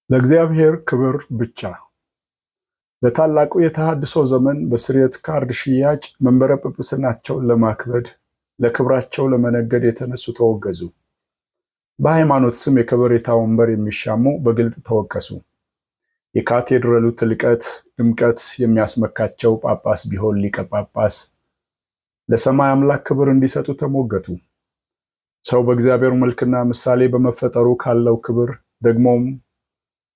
ለእግዚአብሔር ክብር ብቻ። በታላቁ የተሃድሶ ዘመን በስርየት ካርድ ሽያጭ መንበረ ጵጵስናቸውን ለማክበድ ለክብራቸው ለመነገድ የተነሱ ተወገዙ። በሃይማኖት ስም የከበሬታ ወንበር የሚሻሙ በግልጥ ተወቀሱ። የካቴድራሉ ትልቀት ድምቀት የሚያስመካቸው ጳጳስ ቢሆን ሊቀ ጳጳስ ለሰማይ አምላክ ክብር እንዲሰጡ ተሞገቱ። ሰው በእግዚአብሔር መልክና ምሳሌ በመፈጠሩ ካለው ክብር ደግሞም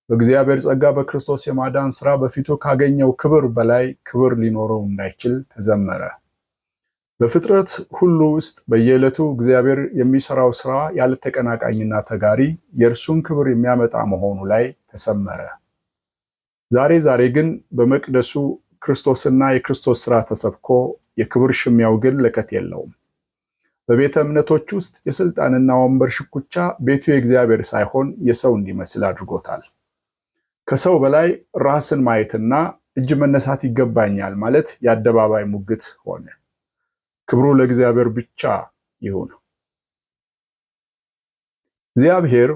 በእግዚአብሔር ጸጋ በክርስቶስ የማዳን ሥራ በፊቱ ካገኘው ክብር በላይ ክብር ሊኖረው እንዳይችል ተዘመረ። በፍጥረት ሁሉ ውስጥ በየዕለቱ እግዚአብሔር የሚሰራው ሥራ ያለ ተቀናቃኝና ተጋሪ የእርሱን ክብር የሚያመጣ መሆኑ ላይ ተሰመረ። ዛሬ ግን በመቅደሱ ክርስቶስና የክርስቶስ ሥራ ተሰብኮ የክብር ሽሚያው ግን ለከት የለውም። በቤተ እምነቶች ውስጥ የስልጣንና ወንበር ሽኩቻ ቤቱ የእግዚአብሔር ሳይሆን የሰው እንዲመስል አድርጎታል። ከሰው በላይ ራስን ማየትና እጅ መነሳት ይገባኛል ማለት የአደባባይ ሙግት ሆነ። ክብሩ ለእግዚአብሔር ብቻ ይሁን። እግዚአብሔር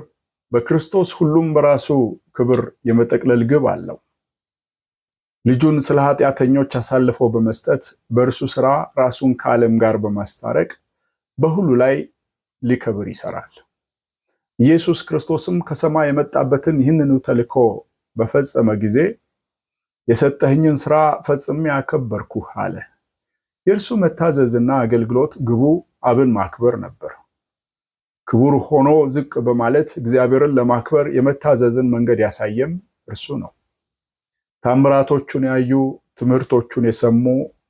በክርስቶስ ሁሉም በራሱ ክብር የመጠቅለል ግብ አለው። ልጁን ስለ ኃጢአተኞች አሳልፎ በመስጠት በእርሱ ሥራ ራሱን ከዓለም ጋር በማስታረቅ በሁሉ ላይ ሊከብር ይሰራል። ኢየሱስ ክርስቶስም ከሰማይ የመጣበትን ይህንኑ ተልእኮ በፈጸመ ጊዜ የሰጠኸኝን ሥራ ፈጽሜ አከበርኩህ አለ። የእርሱ መታዘዝና አገልግሎት ግቡ አብን ማክበር ነበር። ክቡር ሆኖ ዝቅ በማለት እግዚአብሔርን ለማክበር የመታዘዝን መንገድ ያሳየም እርሱ ነው። ታምራቶቹን ያዩ ትምህርቶቹን የሰሙ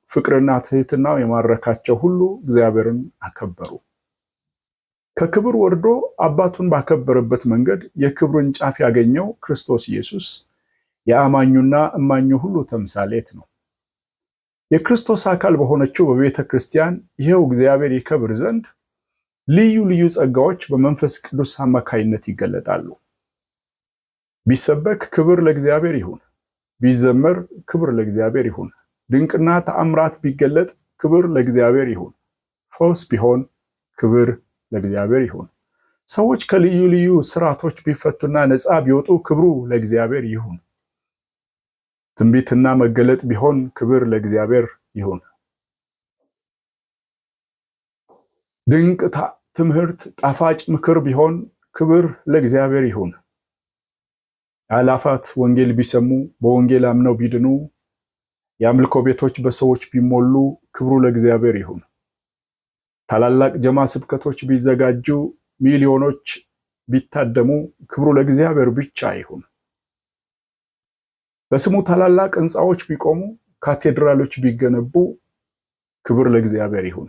ፍቅርና ትህትናው የማረካቸው ሁሉ እግዚአብሔርን አከበሩ። ከክብር ወርዶ አባቱን ባከበረበት መንገድ የክብርን ጫፍ ያገኘው ክርስቶስ ኢየሱስ የአማኙና እማኙ ሁሉ ተምሳሌት ነው። የክርስቶስ አካል በሆነችው በቤተ ክርስቲያን ይሄው እግዚአብሔር ይከብር ዘንድ ልዩ ልዩ ጸጋዎች በመንፈስ ቅዱስ አማካይነት ይገለጣሉ። ቢሰበክ ክብር ለእግዚአብሔር ይሁን፣ ቢዘመር ክብር ለእግዚአብሔር ይሁን፣ ድንቅና ተአምራት ቢገለጥ ክብር ለእግዚአብሔር ይሁን፣ ፈውስ ቢሆን ክብር ለእግዚአብሔር ይሁን፣ ሰዎች ከልዩ ልዩ ስራቶች ቢፈቱና ነፃ ቢወጡ ክብሩ ለእግዚአብሔር ይሁን፣ ትንቢትና መገለጥ ቢሆን ክብር ለእግዚአብሔር ይሁን፣ ድንቅ ትምህርት ጣፋጭ ምክር ቢሆን ክብር ለእግዚአብሔር ይሁን፣ አላፋት ወንጌል ቢሰሙ በወንጌል አምነው ቢድኑ የአምልኮ ቤቶች በሰዎች ቢሞሉ ክብሩ ለእግዚአብሔር ይሁን፣ ታላላቅ ጀማ ስብከቶች ቢዘጋጁ ሚሊዮኖች ቢታደሙ ክብሩ ለእግዚአብሔር ብቻ ይሁን፣ በስሙ ታላላቅ ሕንፃዎች ቢቆሙ ካቴድራሎች ቢገነቡ ክብር ለእግዚአብሔር ይሁን።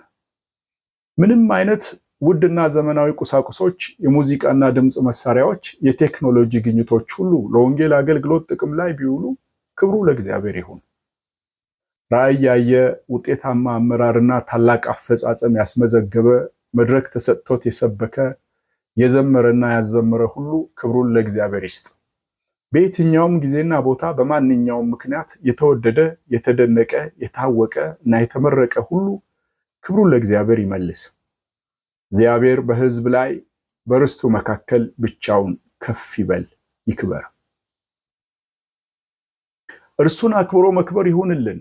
ምንም አይነት ውድና ዘመናዊ ቁሳቁሶች፣ የሙዚቃና ድምፅ መሳሪያዎች፣ የቴክኖሎጂ ግኝቶች ሁሉ ለወንጌል አገልግሎት ጥቅም ላይ ቢውሉ ክብሩ ለእግዚአብሔር ይሁን። ራእይ ያየ ውጤታማ አመራርና ታላቅ አፈጻጸም ያስመዘገበ መድረክ ተሰጥቶት የሰበከ የዘመረና ያዘመረ ሁሉ ክብሩን ለእግዚአብሔር ይስጥ። በየትኛውም ጊዜና ቦታ በማንኛውም ምክንያት የተወደደ የተደነቀ የታወቀ እና የተመረቀ ሁሉ ክብሩን ለእግዚአብሔር ይመልስ። እግዚአብሔር በሕዝብ ላይ በርስቱ መካከል ብቻውን ከፍ ይበል ይክበር። እርሱን አክብሮ መክበር ይሁንልን።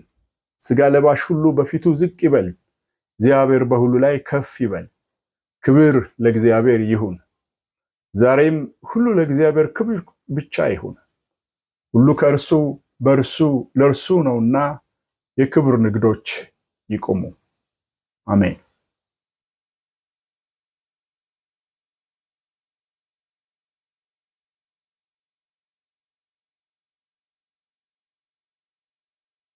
ሥጋ ለባሽ ሁሉ በፊቱ ዝቅ ይበል። እግዚአብሔር በሁሉ ላይ ከፍ ይበል። ክብር ለእግዚአብሔር ይሁን። ዛሬም ሁሉ ለእግዚአብሔር ክብር ብቻ ይሁን። ሁሉ ከእርሱ በእርሱ ለእርሱ ነውና የክብር ንግዶች ይቆሙ። አሜን።